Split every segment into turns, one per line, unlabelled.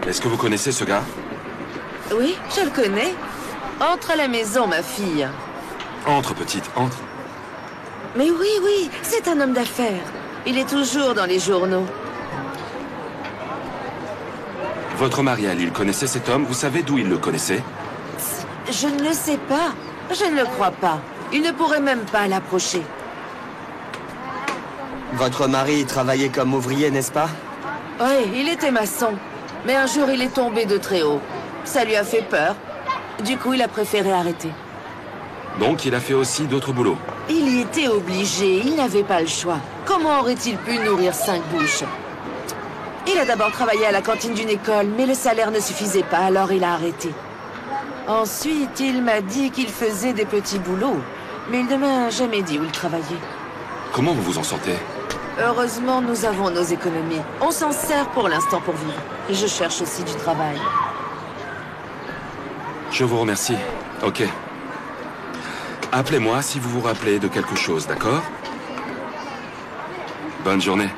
Est-ce que vous connaissez ce gars?
Oui, je le connais. Entre à la maison, ma fille.
Entre, petite, entre.
Mais oui, oui, c'est un homme d'affaires. Il est toujours dans les journaux.
Votre mari, Ali, il connaissait cet homme? Vous savez d'où il le connaissait?
Je ne le sais pas. Je ne le crois pas. Il ne pourrait même pas l'approcher.
Votre mari travaillait comme ouvrier, n'est-ce pas?
Oui, il était maçon. Mais un jour, il est tombé de très haut. Ça lui a fait peur. Du coup, il a préféré arrêter.
Donc, il a fait aussi d'autres boulots?
Il y était obligé. Il n'avait pas le choix. Comment aurait-il pu nourrir 5 bouches? Il a d'abord travaillé à la cantine d'une école, mais le salaire ne suffisait pas, alors il a arrêté. Ensuite, il m'a dit qu'il faisait des petits boulots, mais il ne m'a jamais dit où il travaillait.
Comment vous vous en sortez?
Heureusement, nous avons nos économies. On s'en sert pour l'instant pour vivre. Je cherche aussi du travail.
Je vous remercie. Ok. Appelez-moi si vous vous rappelez de quelque chose, d'accord? Bonne journée.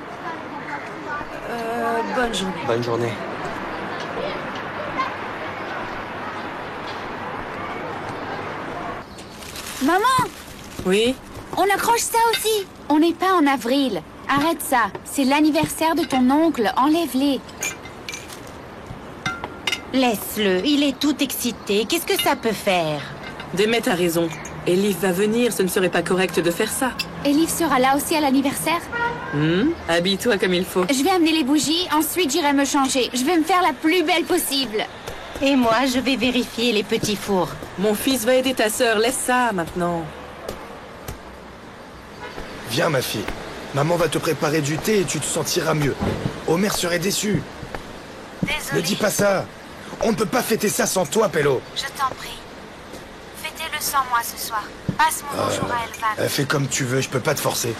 Bonne journée.
Bonne journée.
Maman,
Oui?
on accroche ça aussi. On n'est pas en avril. Arrête ça. C'est l'anniversaire de ton oncle. Enlève-les.
Laisse-le, il est tout excité. Qu'est-ce que ça peut faire?
Demet a raison. Elif va venir, ce ne serait pas correct de faire ça.
Elif sera là aussi à l'anniversaire.
Habille-toi comme il faut.
Je vais amener les bougies, ensuite j'irai me changer. Je vais me faire la plus belle possible.
Et moi, je vais vérifier les petits fours.
Mon fils va aider ta sœur, laisse ça maintenant.
Viens, ma fille. Maman va te préparer du thé et tu te sentiras mieux. Omer serait déçu.
Désolée.
Ne dis pas ça. On ne peut pas fêter ça sans toi, Pello.
Je t'en prie. Fêtez-le sans moi ce soir. Passe mon bonjour à Elvan.
Fais comme tu veux, je peux pas te forcer.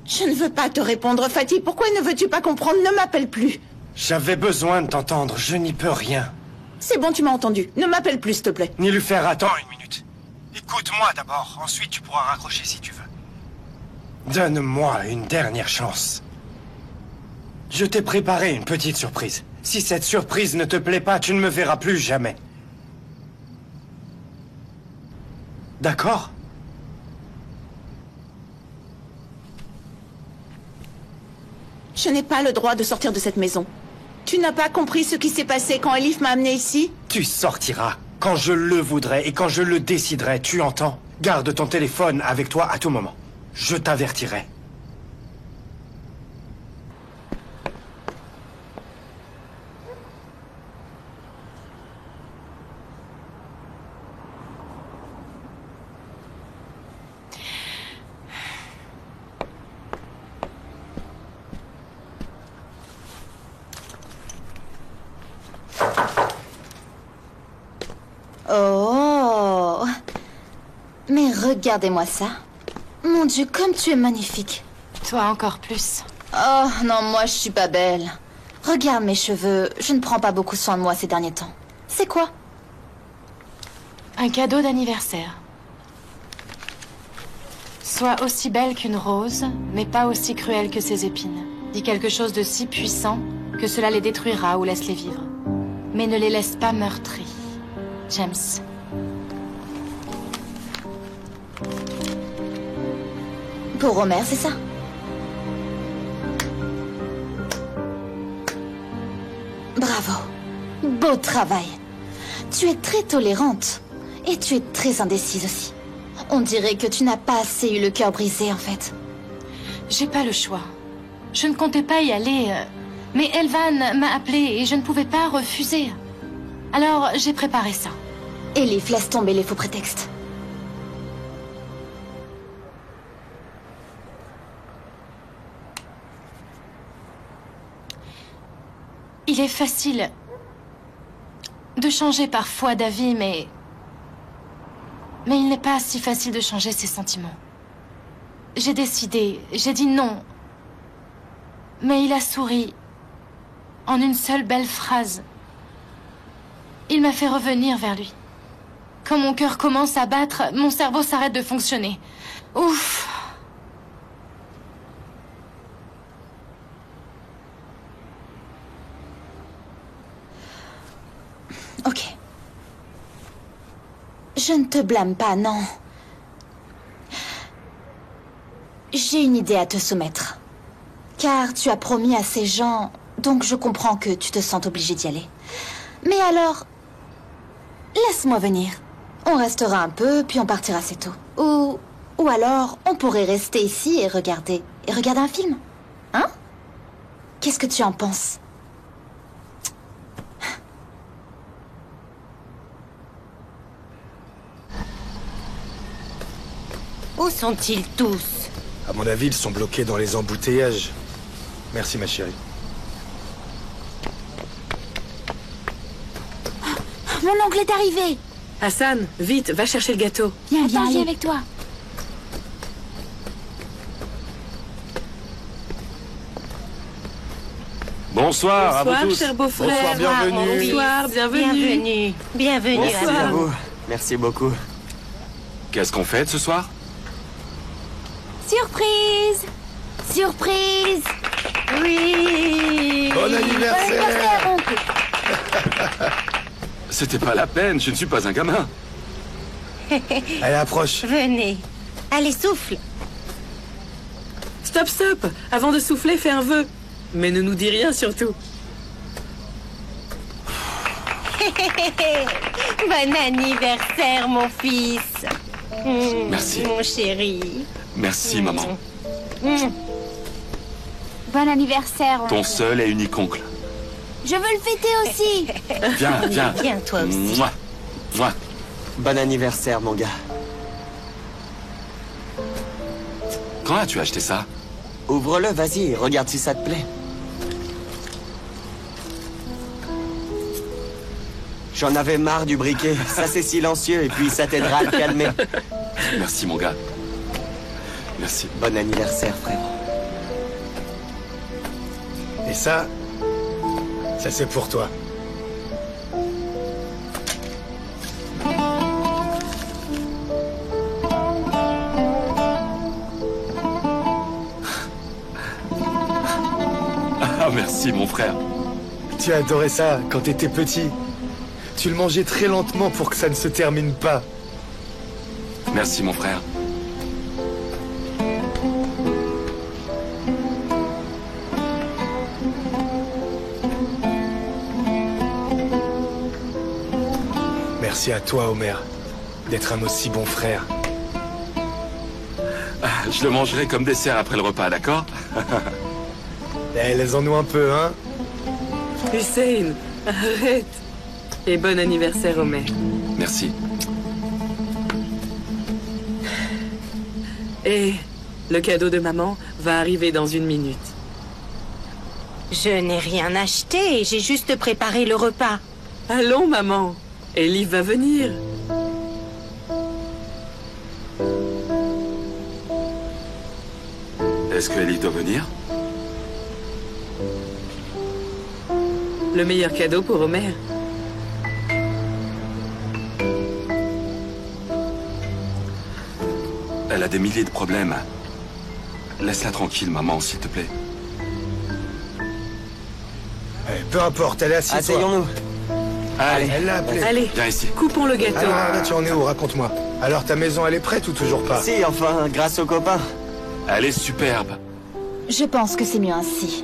Je ne veux pas te répondre, Fatih. Pourquoi ne veux-tu pas comprendre? Ne m'appelle plus.
J'avais besoin de t'entendre, je n'y peux rien.
C'est bon, tu m'as entendu. Ne m'appelle plus, s'il te plaît.
Ni lui faire attendre une minute. Écoute-moi d'abord, ensuite tu pourras raccrocher si tu veux. Donne-moi une dernière chance. Je t'ai préparé une petite surprise. Si cette surprise ne te plaît pas, tu ne me verras plus jamais. D'accord?
Je n'ai pas le droit de sortir de cette maison. Tu n'as pas compris ce qui s'est passé quand Elif m'a amené ici?
Tu sortiras quand je le voudrais et quand je le déciderai, tu entends? Garde ton téléphone avec toi à tout moment. Je t'avertirai.
Oh. Mais regardez-moi ça. Mon Dieu, comme tu es magnifique.
Toi encore plus.
Oh, non, moi, je suis pas belle. Regarde mes cheveux. Je ne prends pas beaucoup soin de moi ces derniers temps. C'est quoi?
Un cadeau d'anniversaire. Sois aussi belle qu'une rose, mais pas aussi cruelle que ses épines. Dis quelque chose de si puissant que cela les détruira ou laisse-les vivre. Mais ne les laisse pas meurtris. James.
Pour Homer, c'est ça? Bravo. Beau travail. Tu es très tolérante. Et tu es très indécise aussi. On dirait que tu n'as pas assez eu le cœur brisé, en fait.
J'ai pas le choix. Je ne comptais pas y aller, mais Elvan m'a appelé et je ne pouvais pas refuser. Alors, j'ai préparé ça.
Elif, laisse tomber les faux prétextes.
Il est facile de changer parfois d'avis, mais il n'est pas si facile de changer ses sentiments. J'ai décidé, j'ai dit non. Mais il a souri en une seule belle phrase. Il m'a fait revenir vers lui. Quand mon cœur commence à battre, mon cerveau s'arrête de fonctionner. Ouf!
Ok. Je ne te blâme pas, non. J'ai une idée à te soumettre. Car tu as promis à ces gens, donc je comprends que tu te sens obligé d'y aller. Mais alors, laisse-moi venir. On restera un peu, puis on partira assez tôt. Ou alors, on pourrait rester ici et regarder un film. Hein? Qu'est-ce que tu en penses?
Où sont-ils tous?
À mon avis, ils sont bloqués dans les embouteillages. Merci, ma chérie.
Mon oncle est arrivé.
Hassan, vite, va chercher le gâteau.
Viens, viens avec toi.
Bonsoir, à vous tous.
Cher beau-frère.
Bonsoir, bienvenue.
Bonsoir, bienvenue.
Bienvenue
Merci
à
à
vous.
vous. Merci beaucoup.
Qu'est-ce qu'on fait ce soir?
Surprise! Surprise!
Oui.
Bon anniversaire!
oncle.
C'était pas la peine, je ne suis pas un gamin.
Allez, approche.
Venez. Allez, souffle.
Stop, stop. Avant de souffler, fais un vœu. Mais ne nous dis rien surtout.
Bon anniversaire, mon fils.
Merci.
Mon chéri.
Merci, maman.
Bon anniversaire. oncle.
Ton seul et unique oncle.
Je veux le fêter aussi.
Viens, viens.
Viens, toi aussi.
Mouah. Mouah.
Bon anniversaire, mon gars.
Quand as-tu acheté ça?
Ouvre-le, vas-y, regarde si ça te plaît. J'en avais marre du briquet. Ça, c'est silencieux et puis ça t'aidera à le calmer.
Merci, mon gars. Merci.
Bon anniversaire, frère.
Et ça c'est pour toi.
Ah, merci, mon frère.
Tu adorais ça quand t'étais petit. Tu le mangeais très lentement pour que ça ne se termine pas.
Merci, mon frère.
Merci à toi, Homer, d'être un aussi bon frère.
Je le mangerai comme dessert après le repas, d'accord?
Eh, laisse-en-nous un peu, hein?
Hussein, arrête. Et bon anniversaire, Homer.
Merci.
Et le cadeau de maman va arriver dans 1 minute.
Je n'ai rien acheté, j'ai juste préparé le repas.
Allons, maman. Elif va venir.
Est-ce que Ellie doit venir?
Le meilleur cadeau pour Homer.
Elle a des milliers de problèmes. Laisse-la tranquille, maman, s'il te plaît.
Peu importe, elle est assise.
Asseyons-nous.
Allez,
Elle l'a appelé.
Allez,
viens ici.
coupons le gâteau.
Alors, là, tu en es où? Raconte-moi. Alors, ta maison, elle est prête ou toujours pas?
Si, enfin, grâce aux copains.
Elle est superbe.
Je pense que c'est mieux ainsi.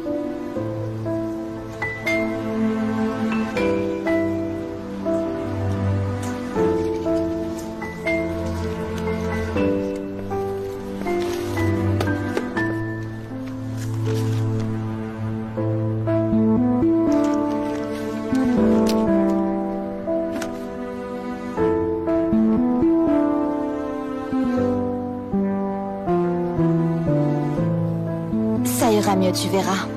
Ça ira mieux, tu verras.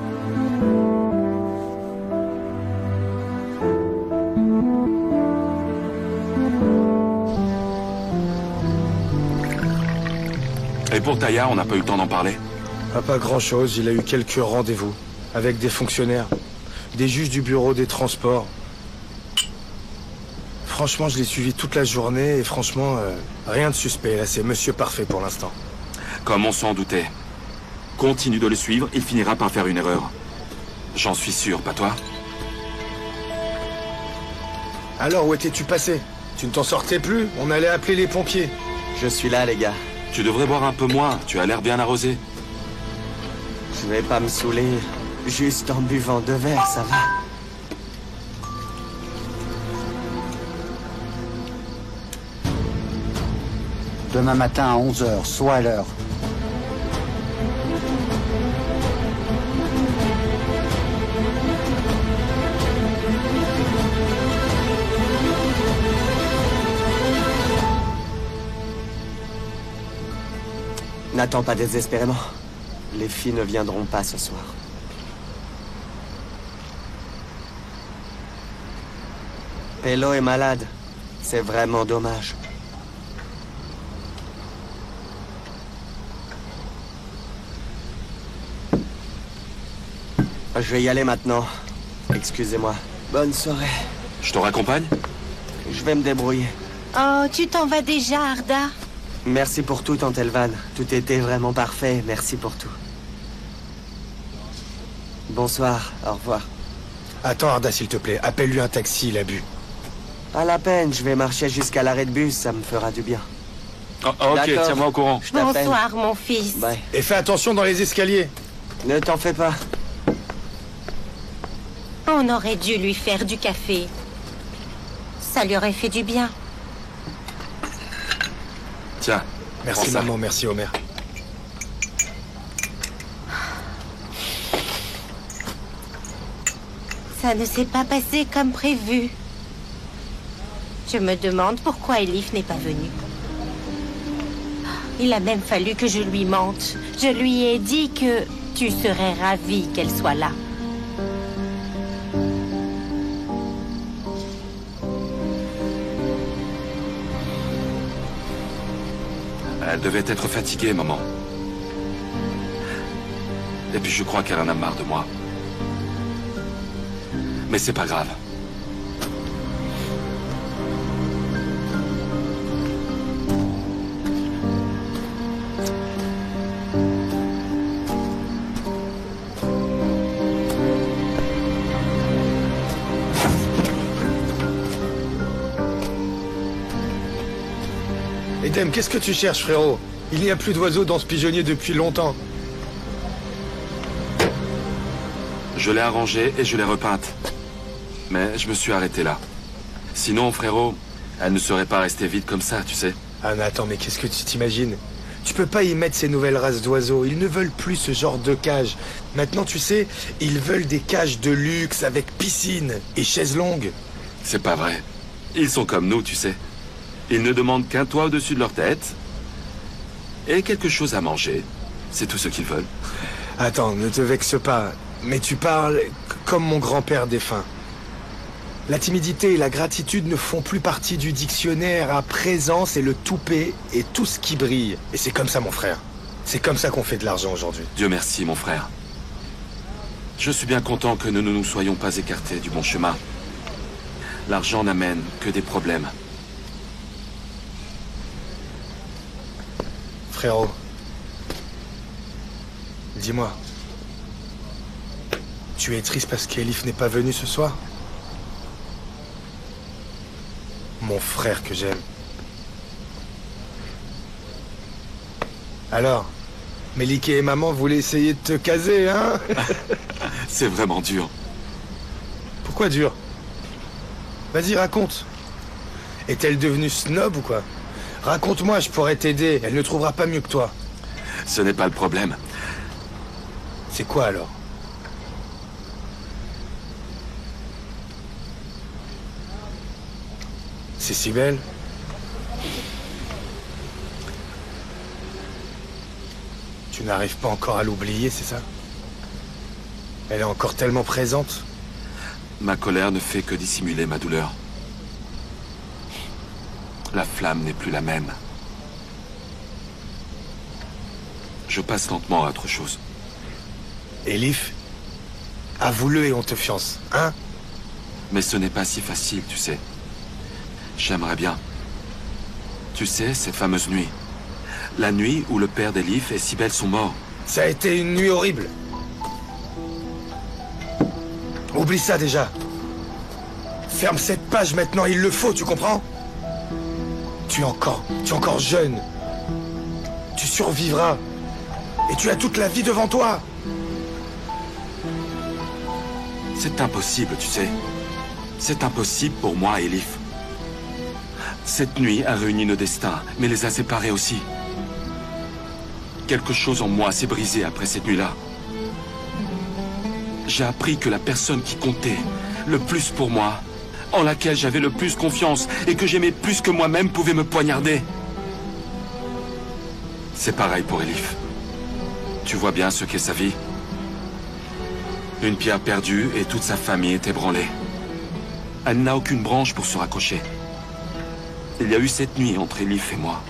Et pour Taya, on n'a pas eu le temps d'en parler.
Pas grand-chose, il a eu quelques rendez-vous. Avec des fonctionnaires. Des juges du bureau des transports. Franchement, je l'ai suivi toute la journée et franchement, rien de suspect. Là, c'est monsieur parfait pour l'instant.
Comme on s'en doutait. Continue de le suivre, il finira par faire une erreur. J'en suis sûr, pas toi?
Alors, où étais-tu passé? Tu ne t'en sortais plus? On allait appeler les pompiers.
Je suis là, les gars.
Tu devrais boire un peu moins, tu as l'air bien arrosé.
Je vais pas me saouler. Juste en buvant 2 verres, ça va.
Demain matin à 11h, soit à l'heure.
N'attends pas désespérément. Les filles ne viendront pas ce soir. Pello est malade. C'est vraiment dommage. Je vais y aller maintenant. Excusez-moi. Bonne soirée.
Je te raccompagne?
Je vais me débrouiller.
Oh, tu t'en vas déjà, Arda?
Merci pour tout, Tante Elvan. Tout était vraiment parfait. Merci pour tout. Bonsoir. Au revoir.
Attends, Arda, s'il te plaît. Appelle-lui un taxi, il a bu.
Pas la peine. Je vais marcher jusqu'à l'arrêt de bus. Ça me fera du bien.
Oh, ok,
D'accord.
tiens-moi au courant.
Je t'appelle.
Bonsoir, mon fils.
Bye.
Et fais attention dans les escaliers.
Ne t'en fais pas.
On aurait dû lui faire du café. Ça lui aurait fait du bien.
Tiens,
Merci,
prends ça.
maman. Merci, Homer.
Ça ne s'est pas passé comme prévu. Je me demande pourquoi Elif n'est pas venue. Il a même fallu que je lui mente. Je lui ai dit que tu serais ravi qu'elle soit là.
Elle devait être fatiguée, maman. Et puis je crois qu'elle en a marre de moi. Mais c'est pas grave.
Edem, qu'est-ce que tu cherches, frérot? Il n'y a plus d'oiseaux dans ce pigeonnier depuis longtemps.
Je l'ai arrangée et je l'ai repeinte. Mais je me suis arrêté là. Sinon, frérot, elle ne serait pas restée vide comme ça, tu sais.
Ah mais attends, mais qu'est-ce que tu t'imagines? Tu peux pas y mettre ces nouvelles races d'oiseaux. Ils ne veulent plus ce genre de cage. Maintenant, tu sais, ils veulent des cages de luxe avec piscine et chaises longues.
C'est pas vrai. Ils sont comme nous, tu sais. Ils ne demandent qu'un toit au-dessus de leur tête et quelque chose à manger. C'est tout ce qu'ils veulent.
Attends, ne te vexe pas. Mais tu parles comme mon grand-père défunt. La timidité et la gratitude ne font plus partie du dictionnaire. À présent, c'est le toupet et tout ce qui brille. Et c'est comme ça, mon frère. C'est comme ça qu'on fait de l'argent aujourd'hui.
Dieu merci, mon frère. Je suis bien content que nous ne nous soyons pas écartés du bon chemin. L'argent n'amène que des problèmes.
frérot. Dis-moi. Tu es triste parce qu'Elif n'est pas venu ce soir? Mon frère que j'aime. Alors, Melike et maman voulaient essayer de te caser, hein?
C'est vraiment dur.
Pourquoi dur? Vas-y, raconte. Est-elle devenue snob ou quoi? Raconte-moi, je pourrais t'aider. Elle ne trouvera pas mieux que toi.
Ce n'est pas le problème.
C'est quoi alors? C'est si belle. Tu n'arrives pas encore à l'oublier, c'est ça? Elle est encore tellement présente.
Ma colère ne fait que dissimuler ma douleur. La flamme n'est plus la même. Je passe lentement à autre chose.
Elif, avoue-le et on te fiance, hein?
Mais ce n'est pas si facile, tu sais. J'aimerais bien. Tu sais, cette fameuse nuit. La nuit où le père d'Elif et Sibel sont morts.
Ça a été une nuit horrible. Oublie ça déjà. Ferme cette page maintenant, il le faut, tu comprends? Tu es encore jeune. Tu survivras. Et tu as toute la vie devant toi.
C'est impossible, tu sais. C'est impossible pour moi, Elif. Cette nuit a réuni nos destins, mais les a séparés aussi. Quelque chose en moi s'est brisé après cette nuit-là. J'ai appris que la personne qui comptait le plus pour moi, en laquelle j'avais le plus confiance et que j'aimais plus que moi-même pouvait me poignarder. C'est pareil pour Elif. Tu vois bien ce qu'est sa vie. Une pierre perdue et toute sa famille est ébranlée. Elle n'a aucune branche pour se raccrocher. Il y a eu cette nuit entre Elif et moi.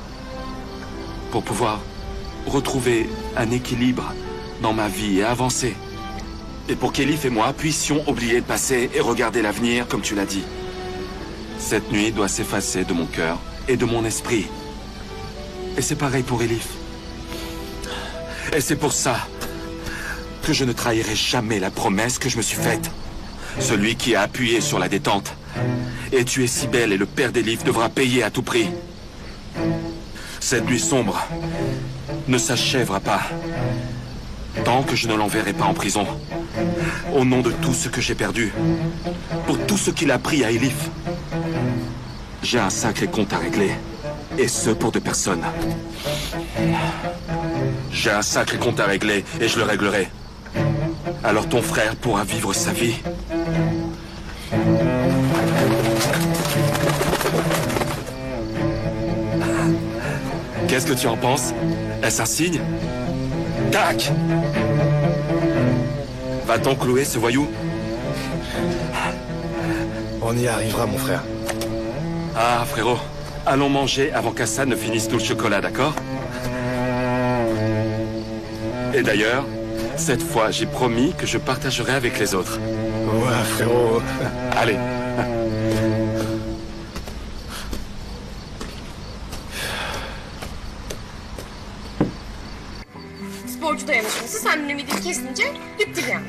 Pour pouvoir retrouver un équilibre dans ma vie et avancer. Et pour qu'Elif et moi puissions oublier le passé et regarder l'avenir, comme tu l'as dit. Cette nuit doit s'effacer de mon cœur et de mon esprit. Et c'est pareil pour Elif. Et c'est pour ça que je ne trahirai jamais la promesse que je me suis faite. Celui qui a appuyé sur la détente et tué Sibel et le père d'Elif devra payer à tout prix. Cette nuit sombre ne s'achèvera pas tant que je ne l'enverrai pas en prison. Au nom de tout ce que j'ai perdu, pour tout ce qu'il a pris à Elif, j'ai un sacré compte à régler. Et ce pour 2 personnes. J'ai un sacré compte à régler et je le réglerai. Alors ton frère pourra vivre sa vie. Qu'est-ce que tu en penses? Est-ce un signe? Tac! Va-t-on clouer ce voyou?
On y arrivera, mon frère.
Ah, frérot, allons manger avant qu'Hassan ne finisse tout le chocolat, d'accord? Et d'ailleurs, cette fois, j'ai promis que je partagerai avec les autres.
Ouais, frérot.
Allez.
Sporcu dayanışması senin ümidini kesince bitti yani.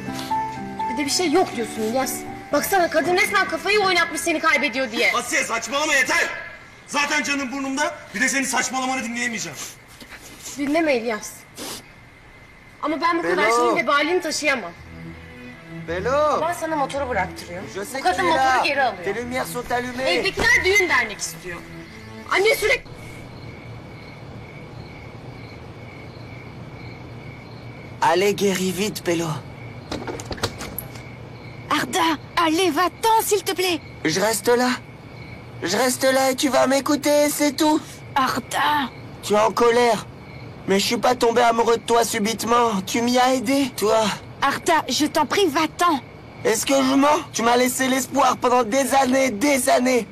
Bir de bir şey yok diyorsun İlyas. Baksana kadın resmen kafayı oynatmış seni kaybediyor diye.
Asiye saçmalama yeter. Zaten canım burnumda. Bir de senin saçmalamanı dinleyemeyeceğim.
Dinleme İlyas. Ama ben bu kadar şeyin vebalini taşıyamam.
Bello!
Baban sana motoru bıraktırıyor. Bu kadın motoru geri alıyor.
Tes lumières sont allumées.
Evdekiler düğün dernek istiyor. Anne sürekli...
Allez, guéris vite, Bello.
Arda, allez, va-t'en, s'il te plaît.
Je reste là. Je reste là et tu vas m'écouter, c'est tout.
Arda.
Tu es en colère. Mais je suis pas tombé amoureux de toi subitement. Tu m'y as aidé, toi.
Arda, je t'en prie, va-t'en.
Est-ce que je mens? Tu m'as laissé l'espoir pendant des années, des années.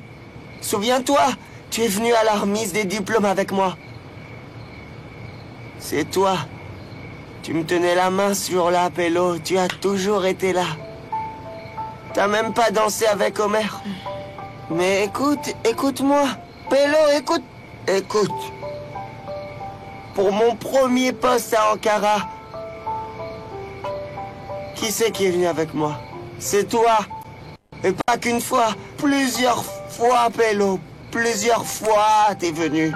Souviens-toi, tu es venu à la remise des diplômes avec moi. C'est toi. Tu me tenais la main sur la Bello. Tu as toujours été là. T'as même pas dansé avec Omer. Mais écoute, écoute-moi. Bello, écoute. Écoute. pour mon premier poste à Ankara. Qui c'est qui est venu avec moi? C'est toi. Et pas qu'une fois, plusieurs fois, Pello. Plusieurs fois, t'es venu.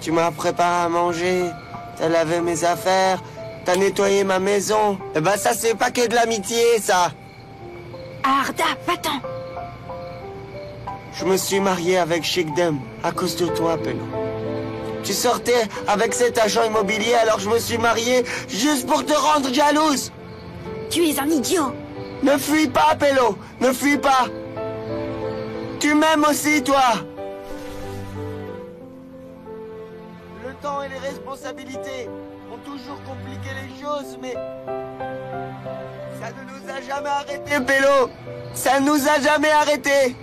Tu m'as préparé à manger, t'as lavé mes affaires, t'as nettoyé ma maison. Eh ben ça, c'est pas que de l'amitié, ça.
Arda, va-t'en.
Je me suis marié avec Shikdem à cause de toi, Pello. Tu sortais avec cet agent immobilier, alors je me suis marié juste pour te rendre jalouse.
Tu es un idiot.
Ne fuis pas, Pello. Ne fuis pas. Tu m'aimes aussi, toi. Le temps et les responsabilités ont toujours compliqué les choses, mais ça ne nous a jamais arrêtés, Pello. Ça ne nous a jamais arrêtés.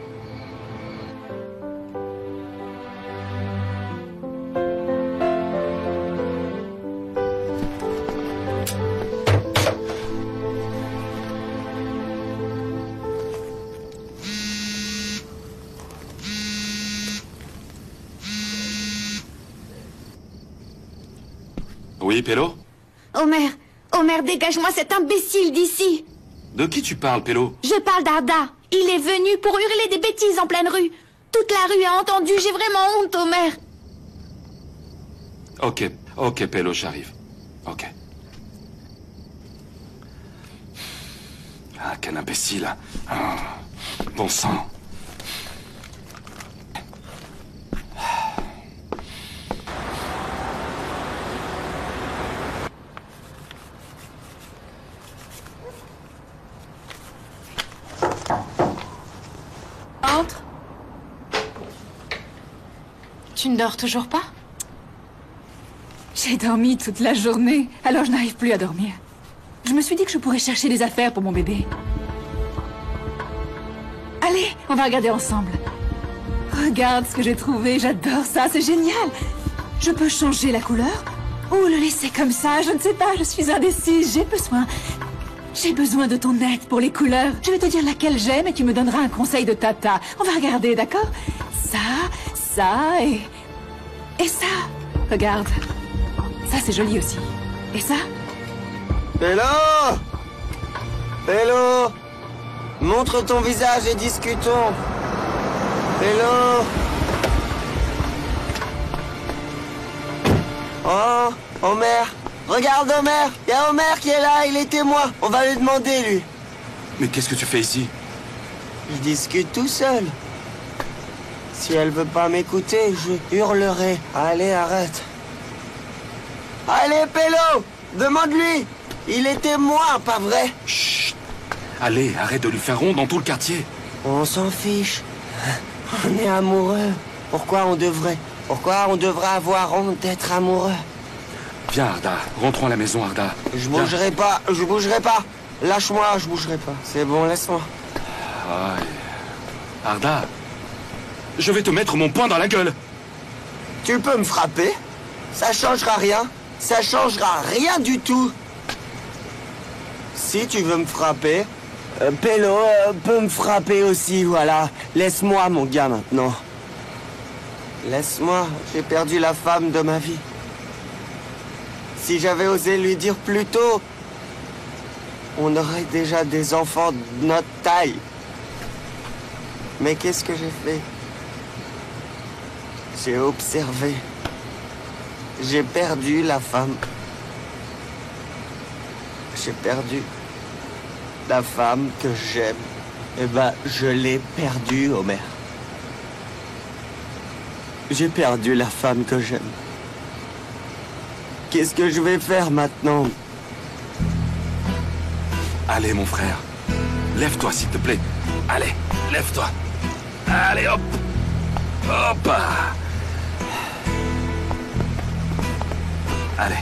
Oui, Pello?
Omer, dégage-moi cet imbécile d'ici.
De qui tu parles, Pello?
Je parle d'Arda. Il est venu pour hurler des bêtises en pleine rue. Toute la rue a entendu, j'ai vraiment honte, Omer.
Ok, Pello, j'arrive. Ok. Ah, quel imbécile. Ah, bon sang.
Entre. Tu ne dors toujours pas?
J'ai dormi toute la journée, alors je n'arrive plus à dormir. Je me suis dit que je pourrais chercher des affaires pour mon bébé. Allez, on va regarder ensemble. Regarde ce que j'ai trouvé, j'adore ça, c'est génial. Je peux changer la couleur ou le laisser comme ça, je ne sais pas, je suis indécise, j'ai besoin de ton aide pour les couleurs. Je vais te dire laquelle j'aime et tu me donneras un conseil de tata. On va regarder, d'accord? Ça et ça. Regarde. Ça, c'est joli aussi. Et ça?
Pello! Pello! Montre ton visage et discutons. Pello! Oh, Omer! Regarde Omer! Il y a Omer qui est là, il est témoin. On va lui demander, lui.
Mais qu'est-ce que tu fais ici?
Je discute tout seul. Si elle veut pas m'écouter, je hurlerai. Allez, arrête. Allez, Pello! Demande-lui! Il est témoin, pas vrai?
Chut! Allez, arrête de lui faire honte dans tout le quartier.
On s'en fiche. On est amoureux. Pourquoi on devrait avoir honte d'être amoureux?
Viens, Arda. Rentrons à la maison, Arda.
Je bougerai pas. Lâche-moi, je bougerai pas. C'est bon, laisse-moi.
Arda, je vais te mettre mon poing dans la gueule.
Tu peux me frapper? Ça changera rien. Ça changera rien du tout. Si tu veux me frapper, Pello peut me frapper aussi, voilà. Laisse-moi, mon gars, maintenant. Laisse-moi, j'ai perdu la femme de ma vie. Si j'avais osé lui dire plus tôt, on aurait déjà des enfants de notre taille. Mais qu'est-ce que j'ai fait? J'ai observé. J'ai perdu la femme. J'ai perdu la femme que j'aime. Eh ben, je l'ai perdue, Omer. J'ai perdu la femme que j'aime. Qu'est-ce que je vais faire maintenant?
Allez, mon frère. Lève-toi, s'il te plaît. Allez, lève-toi. Allez, hop. Hop. Allez.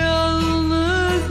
Yalnızlığım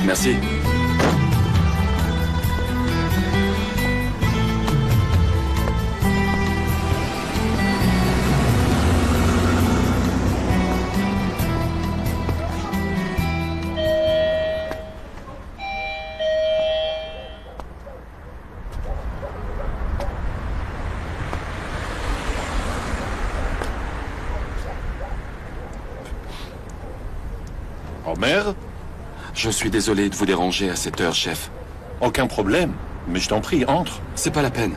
Merci.
Homer?
Je suis désolé de vous déranger à cette heure, chef.
Aucun problème, mais je t'en prie, entre.
C'est pas la peine.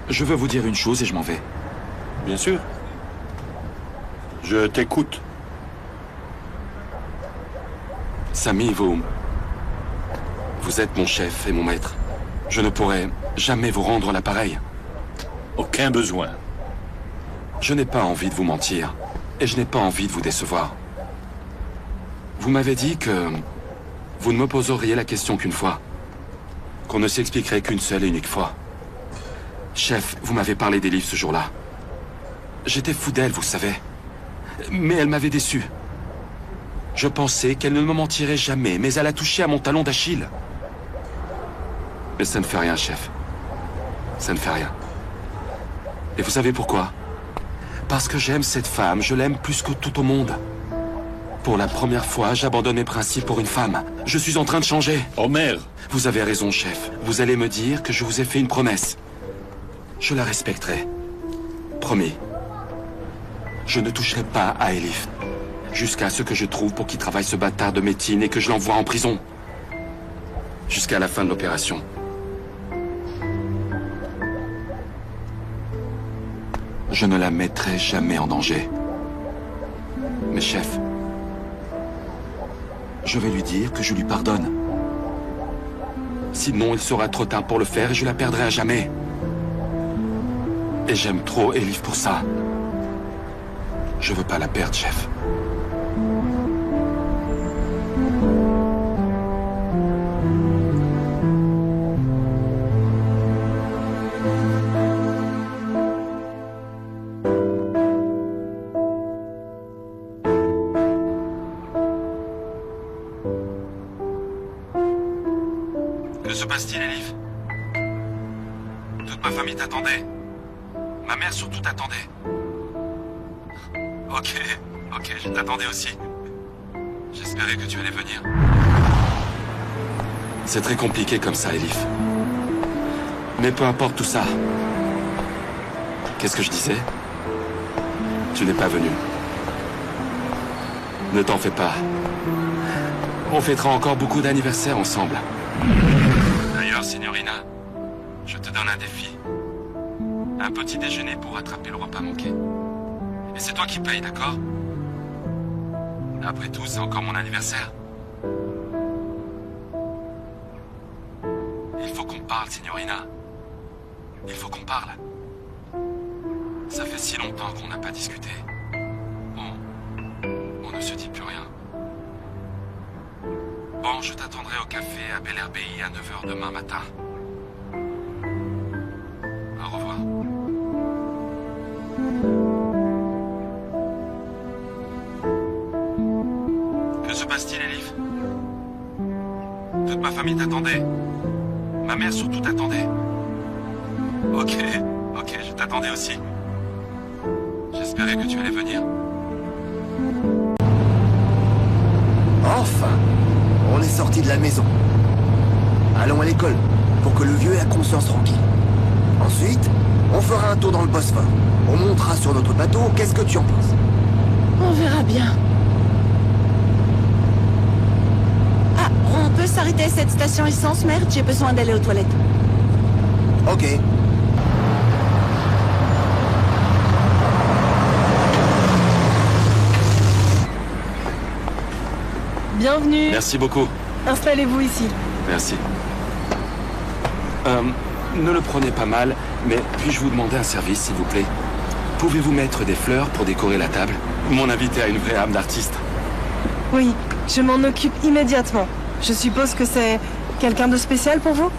Je veux vous dire une chose et je m'en vais.
Bien sûr. Je t'écoute.
Sammy, vous êtes mon chef et mon maître. Je ne pourrai jamais vous rendre l'appareil.
Aucun besoin.
Je n'ai pas envie de vous mentir et je n'ai pas envie de vous décevoir. Vous m'avez dit que vous ne me poseriez la question qu'une fois, qu'on ne s'expliquerait qu'une seule et unique fois. Chef, vous m'avez parlé des livres ce jour-là. J'étais fou d'elle, vous savez. Mais elle m'avait déçu. Je pensais qu'elle ne me mentirait jamais, mais elle a touché à mon talon d'Achille. Mais ça ne fait rien, chef. Ça ne fait rien. Et vous savez pourquoi? Parce que j'aime cette femme, je l'aime plus que tout au monde. Pour la première fois, j'abandonne mes principes pour une femme. Je suis en train de changer.
Homer!
Vous avez raison, chef. Vous allez me dire que je vous ai fait une promesse. Je la respecterai. Promis. Je ne toucherai pas à Elif. Jusqu'à ce que je trouve pour qui travaille ce bâtard de Métine et que je l'envoie en prison. Jusqu'à la fin de l'opération. Je ne la mettrai jamais en danger. Mais chef, je vais lui dire que je lui pardonne. Sinon, il sera trop tard pour le faire et je la perdrai à jamais. Et j'aime trop Elif pour ça. Je veux pas la perdre, chef. Que se passe-t-il, Elif? Toute ma famille t'attendait. Ma mère surtout t'attendait. Ok, je t'attendais aussi. J'espérais que tu allais venir. C'est très compliqué comme ça, Elif. Mais peu importe tout ça. Qu'est-ce que je disais? Tu n'es pas venu. Ne t'en fais pas. On fêtera encore beaucoup d'anniversaires ensemble. D'ailleurs, signorina, je te donne un défi. Un petit déjeuner pour rattraper le repas manqué. Et c'est toi qui payes, d'accord? Après tout, c'est encore mon anniversaire. Il faut qu'on parle, signorina. Il faut qu'on parle. Ça fait si longtemps qu'on n'a pas discuté. On ne se dit plus rien. Bon, je t'attendrai au café à Bel Air Bay à 9h demain matin. Au revoir. Que se passe-t-il, Elif? Toute ma famille t'attendait. Ma mère surtout t'attendait. Ok, je t'attendais aussi. J'espérais que tu allais venir.
Enfin, on est sorti de la maison. Allons à l'école, pour que le vieux ait la conscience tranquille. Ensuite, on fera un tour dans le Bosphore. On montera sur notre bateau, qu'est-ce que tu en penses?
On verra bien. Ah, on peut s'arrêter à cette station essence, merde, j'ai besoin d'aller aux toilettes.
Ok.
Bienvenue.
Merci beaucoup.
Installez-vous ici.
Merci. Ne le prenez pas mal, mais puis-je vous demander un service, s'il vous plaît? Pouvez-vous mettre des fleurs pour décorer la table? Mon invité a une vraie âme d'artiste.
Oui, je m'en occupe immédiatement. Je suppose que c'est quelqu'un de spécial pour vous?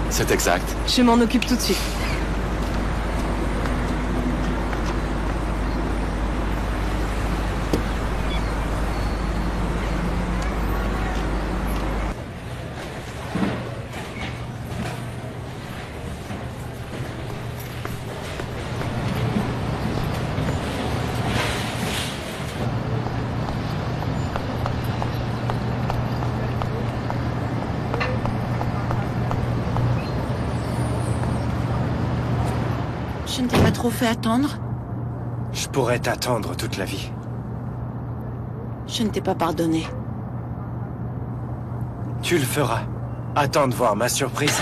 C'est exact.
Je m'en occupe tout de suite.
Je ne t'ai pas trop fait attendre.
Je pourrais t'attendre toute la vie.
Je ne t'ai pas pardonné.
Tu le feras. Attends de voir ma surprise.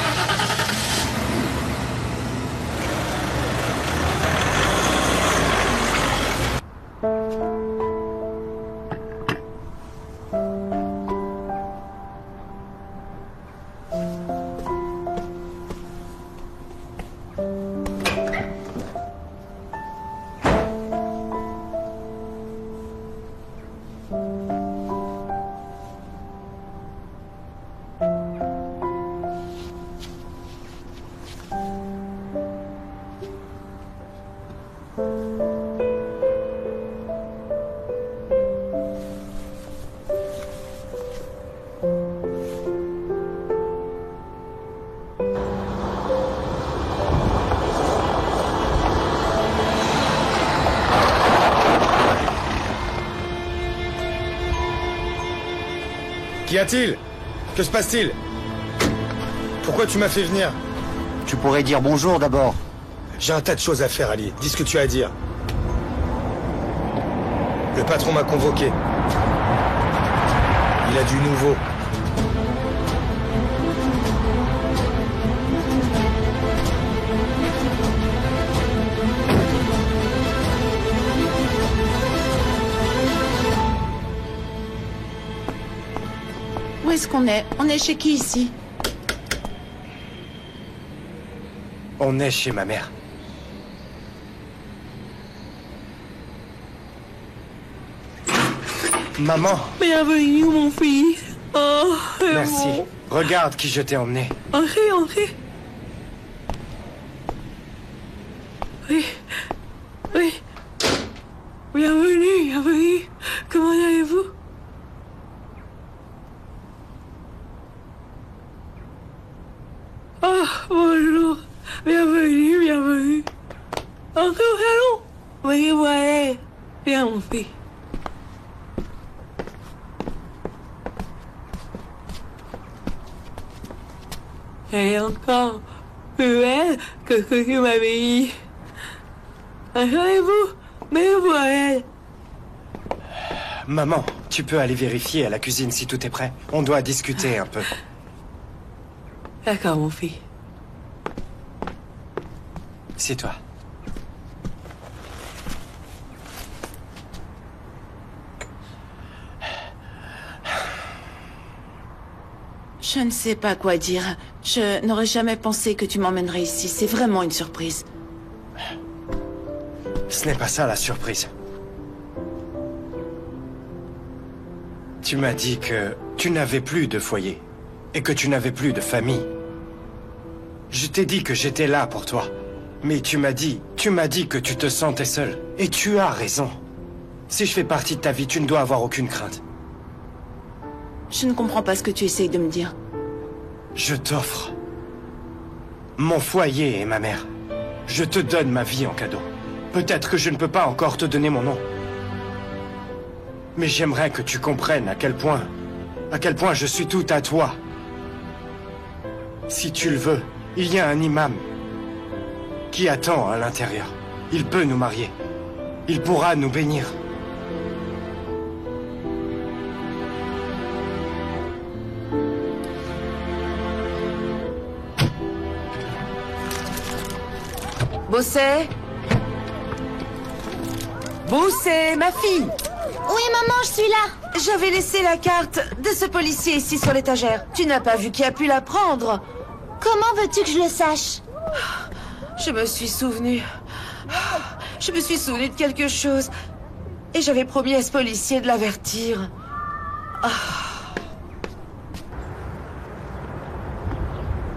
Qu'y a-t-il? Que se passe-t-il? Pourquoi tu m'as fait venir?
Tu pourrais dire bonjour d'abord.
J'ai un tas de choses à faire, Ali. Dis ce que tu as à dire. Le patron m'a convoqué. Il a du nouveau.
Où est-ce qu'on est? On est chez qui ici?
On est chez ma mère. Maman.
Bienvenue, mon fils. Oh,
Merci. Regarde qui je t'ai emmené.
Entrez, entrez. Oui. Oui. Bienvenue, bienvenue. Comment allez-vous? Oh, bonjour. Bienvenue, bienvenue. Entrez au salon. Oui, ouais. Viens, mon fils. Elle est encore plus belle que ce que tu m'avais dit. Rassurez-vous, mais voilà.
Maman, tu peux aller vérifier à la cuisine si tout est prêt. On doit discuter un peu.
D'accord, mon fils.
C'est toi.
Je ne sais pas quoi dire. Je n'aurais jamais pensé que tu m'emmènerais ici. C'est vraiment une surprise.
Ce n'est pas ça la surprise. Tu m'as dit que tu n'avais plus de foyer et que tu n'avais plus de famille. Je t'ai dit que j'étais là pour toi. Mais tu m'as dit que tu te sentais seul. Et tu as raison. Si je fais partie de ta vie, tu ne dois avoir aucune crainte.
Je ne comprends pas ce que tu essayes de me dire.
Je t'offre mon foyer et ma mère. Je te donne ma vie en cadeau. Peut-être que je ne peux pas encore te donner mon nom. Mais j'aimerais que tu comprennes à quel point je suis tout à toi. Si tu le veux, il y a un imam qui attend à l'intérieur. Il peut nous marier. Il pourra nous bénir.
Bosset? Bosset, ma fille!
Oui, maman, je suis là.
J'avais laissé la carte de ce policier ici sur l'étagère. Tu n'as pas vu qui a pu la prendre?
Comment veux-tu que je le sache?
Je me suis souvenu. Je me suis souvenu de quelque chose. Et j'avais promis à ce policier de l'avertir.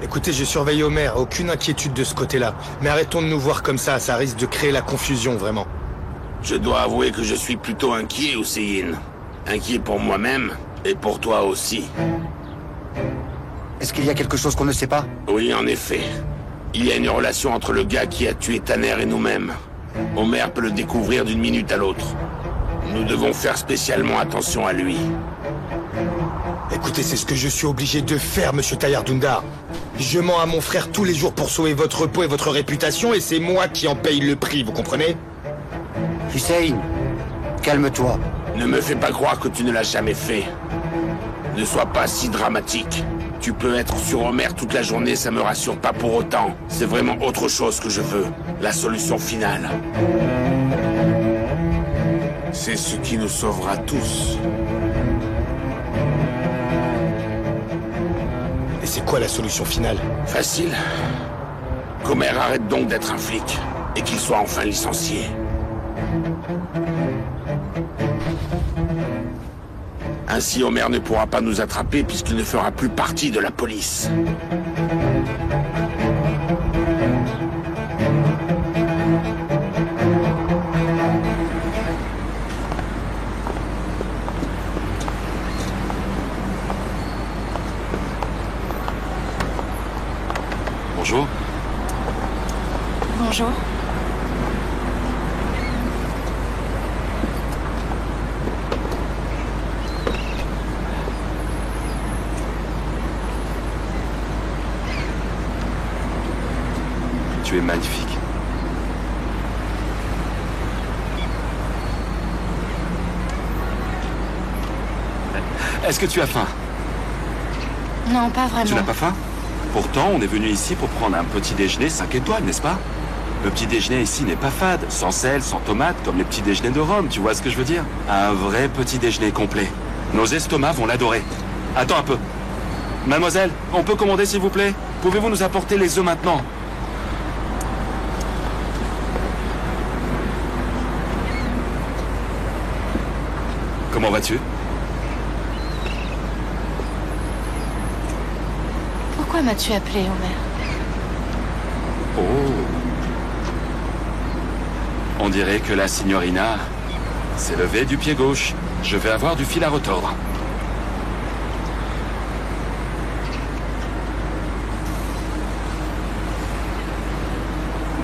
Écoutez, je surveille Homer, aucune inquiétude de ce côté-là. Mais arrêtons de nous voir comme ça risque de créer la confusion, vraiment.
Je dois avouer que je suis plutôt inquiet, Hussein. Inquiet pour moi-même et pour toi aussi.
Est-ce qu'il y a quelque chose qu'on ne sait pas?
Oui, en effet. Il y a une relation entre le gars qui a tué Tanner et nous-mêmes. Homer peut le découvrir d'une minute à l'autre. Nous devons faire spécialement attention à lui.
Écoutez, c'est ce que je suis obligé de faire, monsieur Tayardundar. Je mens à mon frère tous les jours pour sauver votre peau et votre réputation, et c'est moi qui en paye le prix, vous comprenez?
Hussein, calme-toi.
Ne me fais pas croire que tu ne l'as jamais fait. Ne sois pas si dramatique. Tu peux être sur Homer toute la journée, ça me rassure pas pour autant. C'est vraiment autre chose que je veux. La solution finale. C'est ce qui nous sauvera tous.
Et c'est quoi la solution finale?
Facile. Qu'Homer arrête donc d'être un flic et qu'il soit enfin licencié. Ainsi, Homer ne pourra pas nous attraper puisqu'il ne fera plus partie de la police.
Bonjour.
Bonjour.
Tu es magnifique. Est-ce que tu as faim?
Non, pas vraiment.
Tu n'as pas faim? Pourtant, on est venu ici pour prendre un petit déjeuner 5 étoiles, n'est-ce pas? Le petit déjeuner ici n'est pas fade, sans sel, sans tomate, comme les petits déjeuners de Rome, tu vois ce que je veux dire? Un vrai petit déjeuner complet. Nos estomacs vont l'adorer. Attends un peu. Mademoiselle, on peut commander s'il vous plaît? Pouvez-vous nous apporter les œufs maintenant? Comment vas-tu?
Pourquoi m'as-tu appelé, Homer?
Oh. On dirait que la signorina s'est levée du pied gauche. Je vais avoir du fil à retordre.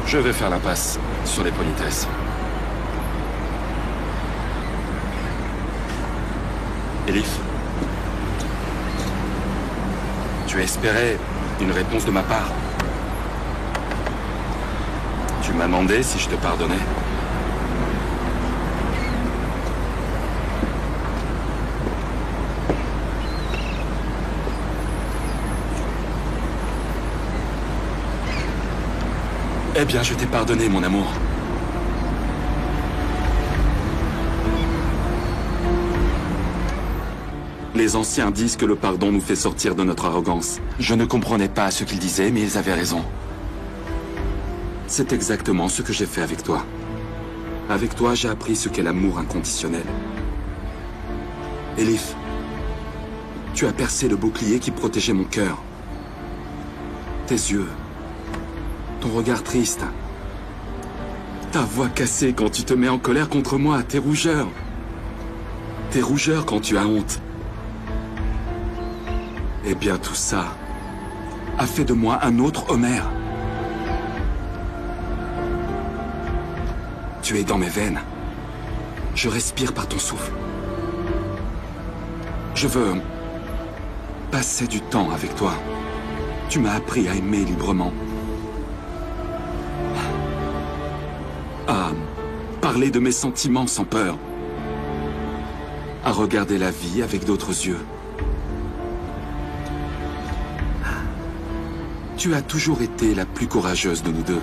Je vais faire l'impasse sur les politesses. Elif, tu espérais une réponse de ma part. Tu m'as demandé si je te pardonnais. Eh bien, je t'ai pardonné, mon amour. Les anciens disent que le pardon nous fait sortir de notre arrogance. Je ne comprenais pas ce qu'ils disaient, mais ils avaient raison. C'est exactement ce que j'ai fait avec toi. Avec toi, j'ai appris ce qu'est l'amour inconditionnel. Elif, tu as percé le bouclier qui protégeait mon cœur. Tes yeux, ton regard triste, ta voix cassée quand tu te mets en colère contre moi, tes rougeurs quand tu as honte. Eh bien, tout ça a fait de moi un autre Homer. Tu es dans mes veines. Je respire par ton souffle. Je veux passer du temps avec toi. Tu m'as appris à aimer librement. À parler de mes sentiments sans peur. À regarder la vie avec d'autres yeux. Tu as toujours été la plus courageuse de nous deux.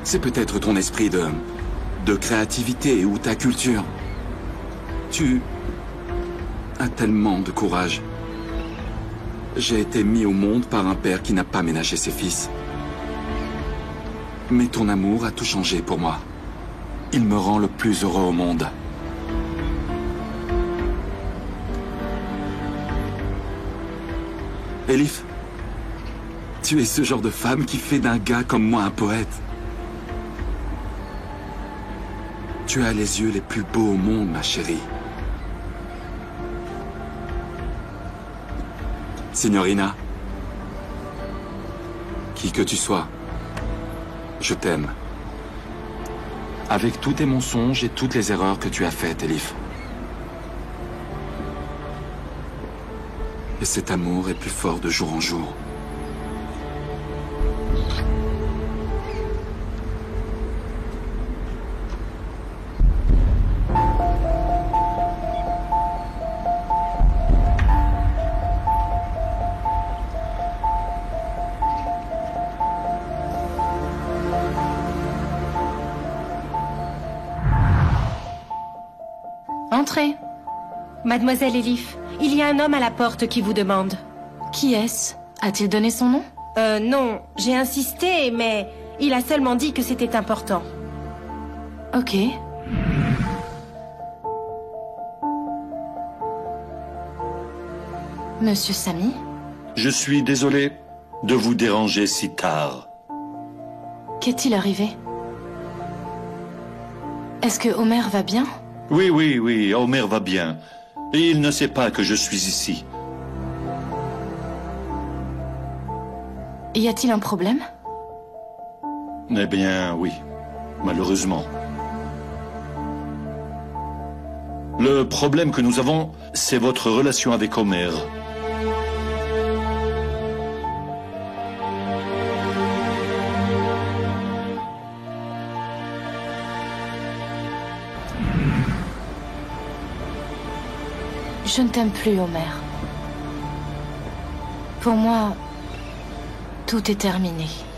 C'est peut-être ton esprit de créativité ou ta culture. Tu as tellement de courage. J'ai été mis au monde par un père qui n'a pas ménagé ses fils. Mais ton amour a tout changé pour moi. Il me rend le plus heureux au monde. Elif, tu es ce genre de femme qui fait d'un gars comme moi un poète. Tu as les yeux les plus beaux au monde, ma chérie. Signorina, qui que tu sois, je t'aime. Avec tous tes mensonges et toutes les erreurs que tu as faites, Elif. Et cet amour est plus fort de jour en jour.
Entrez. Mademoiselle Elif, il y a un homme à la porte qui vous demande.
Qui est-ce? A-t-il donné son nom?
Non, j'ai insisté, mais il a seulement dit que c'était important.
Ok. Monsieur Samy?
Je suis désolé de vous déranger si tard.
Qu'est-il arrivé? Est-ce que Homer va bien?
Oui, Homer va bien. Et il ne sait pas que je suis ici.
Y a-t-il un problème?
Eh bien, oui. Malheureusement. Le problème que nous avons, c'est votre relation avec Homer.
Je ne t'aime plus, Homer. Pour moi, tout est terminé.